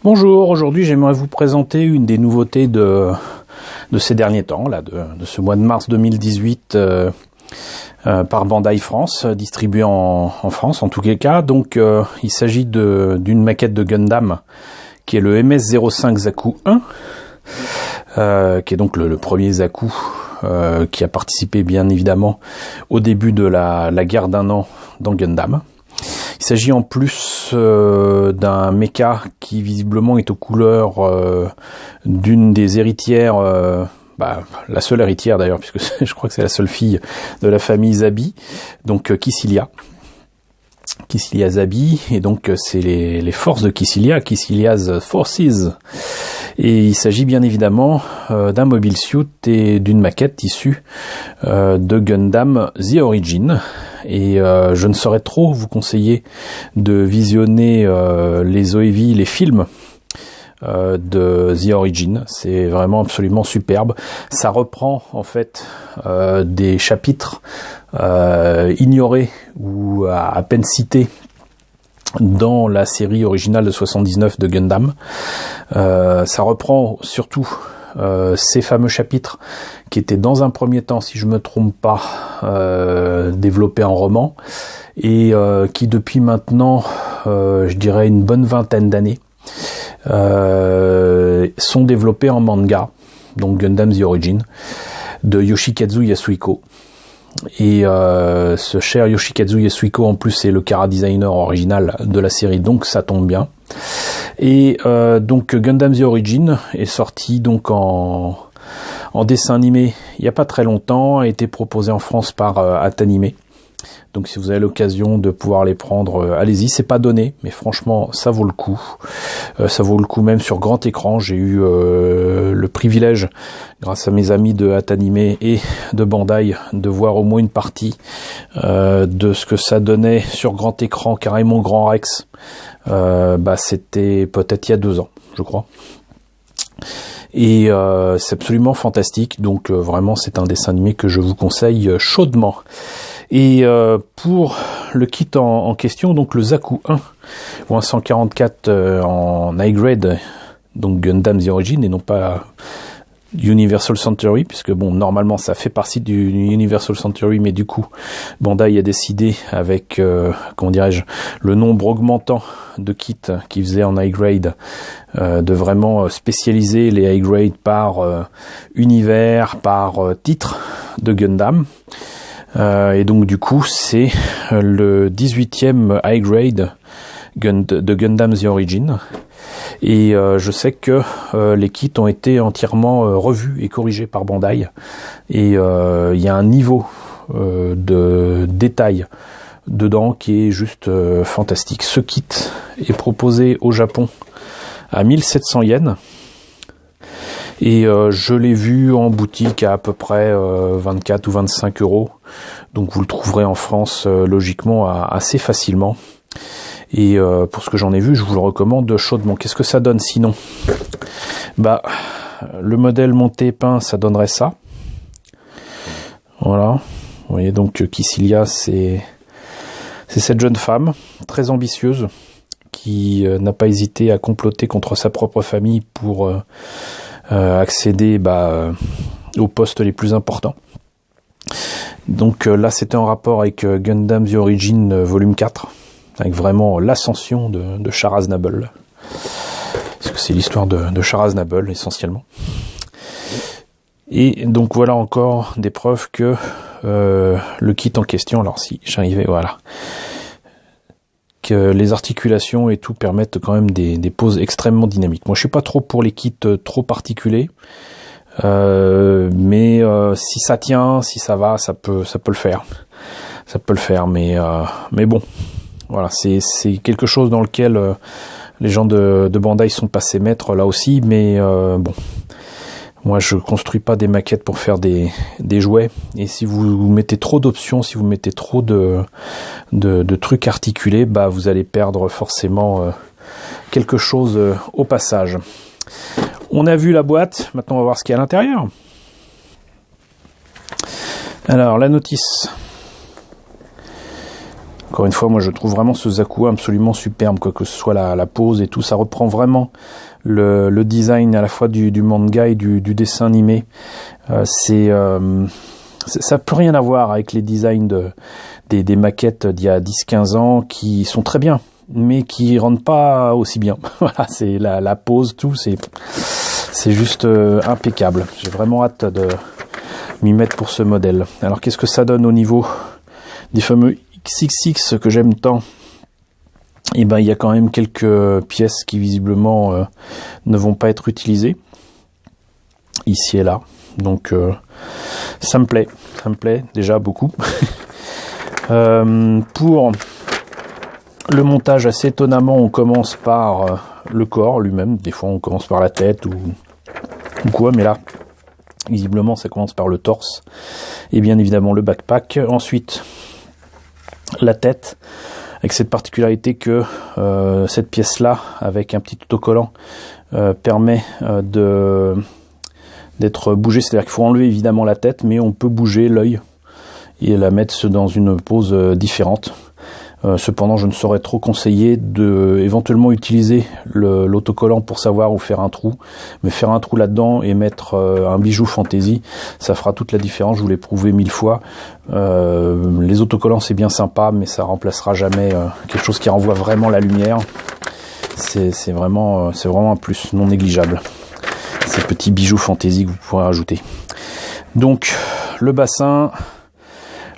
Bonjour, aujourd'hui j'aimerais vous présenter une des nouveautés de ces derniers temps, là, de ce mois de mars 2018 par Bandai France, distribué en France en tous les cas. Donc il s'agit d'une maquette de Gundam qui est le MS-05 Zaku 1, qui est donc le premier Zaku qui a participé bien évidemment au début de la guerre d'un an dans Gundam. Il s'agit en plus d'un mecha qui visiblement est aux couleurs d'une des héritières, la seule héritière d'ailleurs, puisque je crois que c'est la seule fille de la famille Zabi, donc Kycilia Zabi, et donc c'est les forces de Kycilia's Forces. Et il s'agit bien évidemment d'un mobile suit et d'une maquette issue de Gundam The Origin. Et je ne saurais trop vous conseiller de visionner les OEV, les films de The Origin. C'est vraiment absolument superbe. Ça reprend en fait des chapitres ignorés ou à peine cités dans la série originale de 79 de Gundam. Ça reprend surtout ces fameux chapitres qui étaient dans un premier temps, si je me trompe pas, développés en roman et qui depuis maintenant, je dirais une bonne vingtaine d'années, sont développés en manga, donc Gundam The Origin, de Yoshikazu Yasuhiko. Et ce cher Yoshikazu Yasuhiko en plus est le chara designer original de la série, donc ça tombe bien. Et donc Gundam The Origin est sorti donc en dessin animé il n'y a pas très longtemps, a été proposé en France par Atanime. Donc si vous avez l'occasion de pouvoir les prendre, allez-y, c'est pas donné, mais franchement ça vaut le coup. Ça vaut le coup même sur grand écran. J'ai eu le privilège, grâce à mes amis de Atanime et de Bandai, de voir au moins une partie de ce que ça donnait sur grand écran, carrément Grand Rex. C'était peut-être il y a 2 ans, je crois. Et c'est absolument fantastique, donc vraiment c'est un dessin animé que je vous conseille chaudement. Et pour le kit en question, donc le Zaku 1 ou un 144 en high grade, donc Gundam The Origin et non pas Universal Century, puisque bon, normalement ça fait partie du Universal Century, mais du coup Bandai a décidé avec le nombre augmentant de kits qu'ils faisaient en high grade, de vraiment spécialiser les high grade par univers, par titre de Gundam. Et donc du coup c'est le 18e high grade de Gundam The Origin. Et je sais que les kits ont été entièrement revus et corrigés par Bandai. Et il y a un niveau de détail dedans qui est juste fantastique. Ce kit est proposé au Japon à 1700 yens. Et je l'ai vu en boutique à peu près 24 ou 25 euros. Donc vous le trouverez en France logiquement assez facilement. Et pour ce que j'en ai vu, je vous le recommande chaudement. Qu'est-ce que ça donne sinon ? Le modèle monté peint, ça donnerait ça. Voilà. Vous voyez donc Kycilia, c'est cette jeune femme très ambitieuse qui n'a pas hésité à comploter contre sa propre famille pour accéder aux postes les plus importants. Donc là c'était en rapport avec Gundam The Origin volume 4, avec vraiment l'ascension de Char Aznable, parce que c'est l'histoire de Char Aznable essentiellement. Et donc voilà encore des preuves que le kit en question, alors si j'arrivais, voilà, que les articulations et tout permettent quand même des poses extrêmement dynamiques. Moi je suis pas trop pour les kits trop articulés, mais si ça tient, si ça va, ça peut le faire. Ça peut le faire, mais bon, voilà, c'est quelque chose dans lequel les gens de Bandai sont passés maîtres là aussi, mais bon. Moi, je construis pas des maquettes pour faire des jouets. Et si vous mettez trop d'options, si vous mettez trop de trucs articulés, vous allez perdre forcément quelque chose au passage. On a vu la boîte. Maintenant, on va voir ce qu'il y a à l'intérieur. Alors, la notice. Encore une fois, moi je trouve vraiment ce Zaku absolument superbe, quoi, que ce soit la pose et tout, ça reprend vraiment le design à la fois du manga et du dessin animé. Ça n'a plus rien à voir avec les designs des maquettes d'il y a 10-15 ans qui sont très bien, mais qui rendent pas aussi bien. Voilà, c'est la pose, tout, c'est juste impeccable. J'ai vraiment hâte de m'y mettre pour ce modèle. Alors qu'est-ce que ça donne au niveau des fameux XXX que j'aime tant? Et ben il y a quand même quelques pièces qui visiblement ne vont pas être utilisées ici et là. Donc ça me plaît déjà beaucoup. Pour le montage, assez étonnamment, on commence par le corps lui-même. Des fois on commence par la tête ou quoi, mais là visiblement ça commence par le torse et bien évidemment le backpack. Ensuite la tête, avec cette particularité que cette pièce-là, avec un petit autocollant, permet d'être bougée. C'est-à-dire qu'il faut enlever évidemment la tête, mais on peut bouger l'œil et la mettre dans une pose différente. Cependant, je ne saurais trop conseiller de éventuellement utiliser l'autocollant pour savoir où faire un trou, mais faire un trou là-dedans et mettre un bijou fantaisie, ça fera toute la différence. Je vous l'ai prouvé 1000 fois. Les autocollants, c'est bien sympa, mais ça remplacera jamais quelque chose qui renvoie vraiment la lumière. C'est vraiment un plus non négligeable. Ces petits bijoux fantaisie que vous pourrez rajouter. Donc le bassin,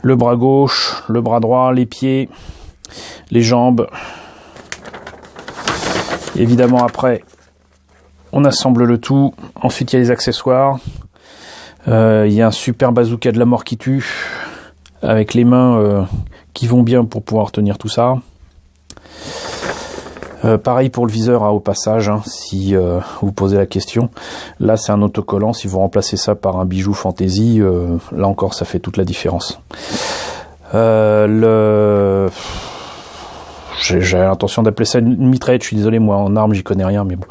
le bras gauche, le bras droit, les pieds, les jambes. Évidemment après on assemble le tout. Ensuite il y a les accessoires. Il y a un super bazooka de la mort qui tue, avec les mains qui vont bien pour pouvoir tenir tout ça. Pareil pour le viseur au passage, hein, si vous posez la question. Là c'est un autocollant, si vous remplacez ça par un bijou fantaisie, là encore ça fait toute la différence. J'ai l'intention d'appeler ça une mitraillette, je suis désolé, moi en arme j'y connais rien, mais bon.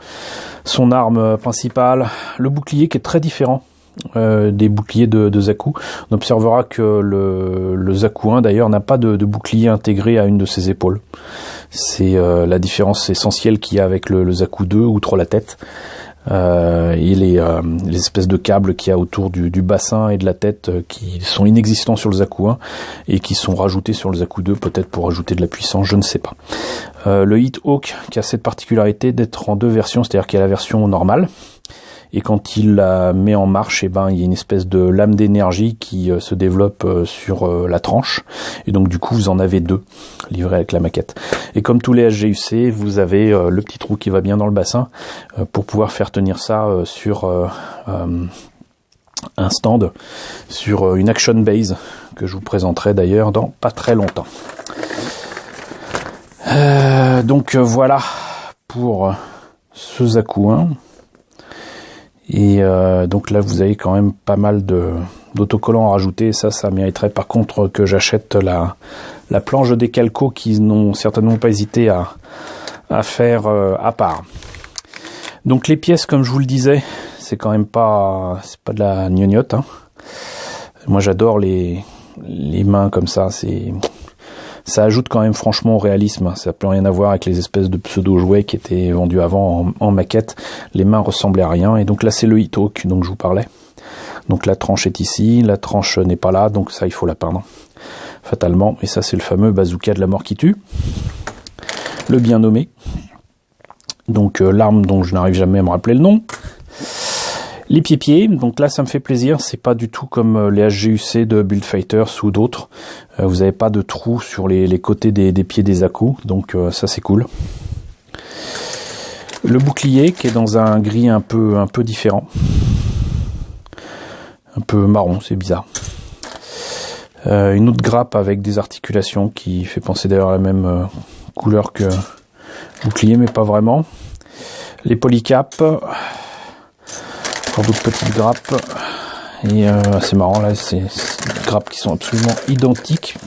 Son arme principale, le bouclier qui est très différent des boucliers de Zaku. On observera que le Zaku 1 d'ailleurs n'a pas de bouclier intégré à une de ses épaules. C'est la différence essentielle qu'il y a avec le Zaku 2, outre la tête. Et les espèces de câbles qu'il y a autour du bassin et de la tête qui sont inexistants sur le Zaku 1 et qui sont rajoutés sur le Zaku 2, peut-être pour ajouter de la puissance, je ne sais pas. Le Hit-Hawk qui a cette particularité d'être en deux versions, c'est-à-dire qu'il y a la version normale, et quand il la met en marche, il y a une espèce de lame d'énergie qui se développe sur la tranche, et donc du coup vous en avez deux livrés avec la maquette. Et comme tous les SGUC, vous avez le petit trou qui va bien dans le bassin pour pouvoir faire tenir ça sur un stand, sur une action base que je vous présenterai d'ailleurs dans pas très longtemps. Donc voilà pour ce Zaku 1. Et donc là vous avez quand même pas mal d'autocollants à rajouter. Ça mériterait par contre que j'achète la planche de décalco qu'ils n'ont certainement pas hésité à faire à part. Donc les pièces, comme je vous le disais, c'est quand même pas de la gnognotte, hein. Moi j'adore les mains comme ça, ça ajoute quand même franchement au réalisme. Ça n'a plus rien à voir avec les espèces de pseudo-jouets qui étaient vendus avant en maquette. Les mains ressemblaient à rien. Et donc là, c'est le Hit-Hawk dont je vous parlais. Donc la tranche est ici, la tranche n'est pas là, donc ça, il faut la peindre fatalement. Et ça, c'est le fameux bazooka de la mort qui tue. Le bien nommé. Donc l'arme dont je n'arrive jamais à me rappeler le nom. Les pieds, donc là ça me fait plaisir, c'est pas du tout comme les SGUC de Build Fighters ou d'autres. Vous n'avez pas de trous sur les côtés des pieds des Zaku, donc ça c'est cool. Le bouclier qui est dans un gris un peu différent. Un peu marron, c'est bizarre. Une autre grappe avec des articulations qui fait penser d'ailleurs à la même couleur que bouclier, mais pas vraiment. Les polycaps. Encore d'autres petites grappes, et c'est marrant là, c'est des grappes qui sont absolument identiques.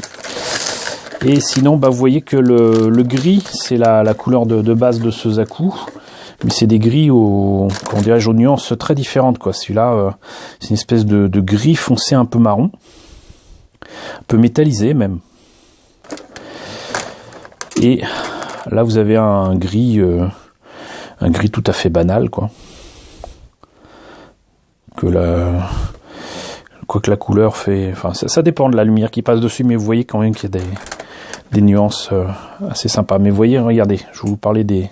Et sinon vous voyez que le gris c'est la couleur de base de ce Zaku, mais c'est des gris aux nuances très différentes quoi. Celui-là c'est une espèce de gris foncé un peu marron, un peu métallisé même. Et là vous avez un gris tout à fait banal, quoi. Quoique la couleur fait, enfin ça dépend de la lumière qui passe dessus, mais vous voyez quand même qu'il y a des nuances assez sympas. Mais vous voyez, regardez, je vais vous parler des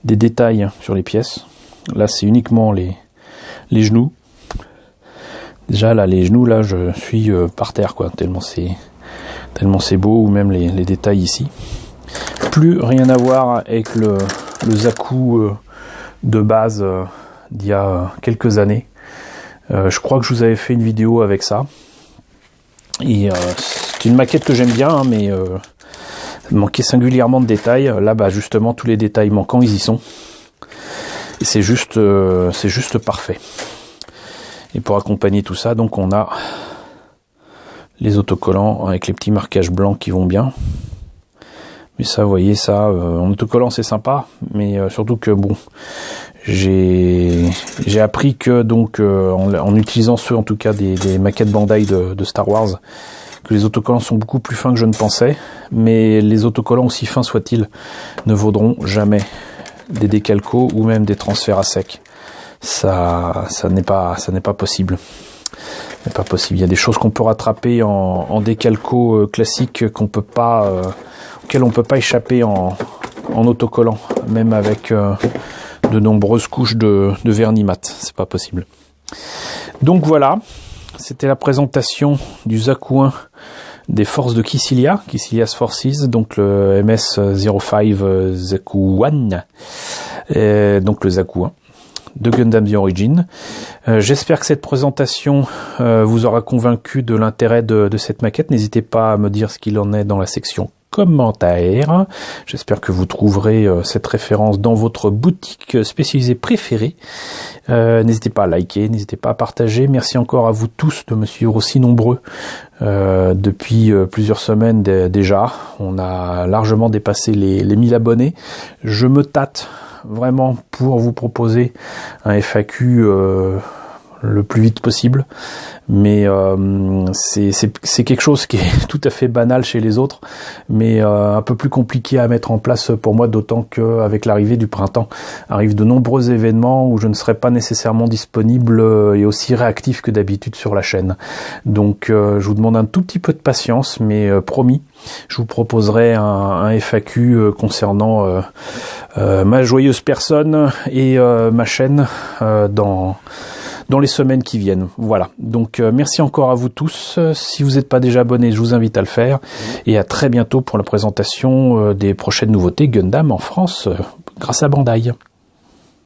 détails sur les pièces. Là c'est uniquement les genoux. Déjà là les genoux, là je suis par terre, quoi, tellement c'est beau, ou même les détails ici. Plus rien à voir avec le Zaku de base d'il y a quelques années. Je crois que je vous avais fait une vidéo avec ça. Et c'est une maquette que j'aime bien, hein, mais manquait singulièrement de détails. Là, bah justement, tous les détails manquants, ils y sont. Et c'est juste parfait. Et pour accompagner tout ça, donc on a les autocollants avec les petits marquages blancs qui vont bien. Mais ça, vous voyez, ça, en autocollant, c'est sympa, mais surtout que, bon, j'ai appris que, donc, en utilisant ceux, en tout cas, des maquettes Bandai de Star Wars, que les autocollants sont beaucoup plus fins que je ne pensais, mais les autocollants, aussi fins soient-ils, ne vaudront jamais des décalcos ou même des transferts à sec. Ça n'est pas possible. C'est pas possible. Il y a des choses qu'on peut rattraper en décalco classique qu'on peut pas, auxquelles on peut pas échapper en autocollant, même avec de nombreuses couches de vernis mat. C'est pas possible. Donc voilà, c'était la présentation du Zaku 1 des forces de Kycilia, Kycilia's Forces, donc le MS-05 Zaku 1, donc le Zaku 1. De Gundam The Origin. J'espère que cette présentation vous aura convaincu de l'intérêt de cette maquette. N'hésitez pas à me dire ce qu'il en est dans la section commentaires. J'espère que vous trouverez cette référence dans votre boutique spécialisée préférée. N'hésitez pas à liker, n'hésitez pas à partager. Merci encore à vous tous de me suivre aussi nombreux depuis plusieurs semaines déjà. On a largement dépassé les 1000 abonnés. Je me tâte vraiment pour vous proposer un FAQ le plus vite possible, mais c'est quelque chose qui est tout à fait banal chez les autres, mais un peu plus compliqué à mettre en place pour moi, d'autant qu'avec l'arrivée du printemps arrivent de nombreux événements où je ne serai pas nécessairement disponible et aussi réactif que d'habitude sur la chaîne. Donc je vous demande un tout petit peu de patience, mais promis, je vous proposerai un FAQ concernant ma joyeuse personne et ma chaîne dans les semaines qui viennent. Voilà. Donc merci encore à vous tous. Si vous n'êtes pas déjà abonné, je vous invite à le faire. Et à très bientôt pour la présentation des prochaines nouveautés Gundam en France grâce à Bandai.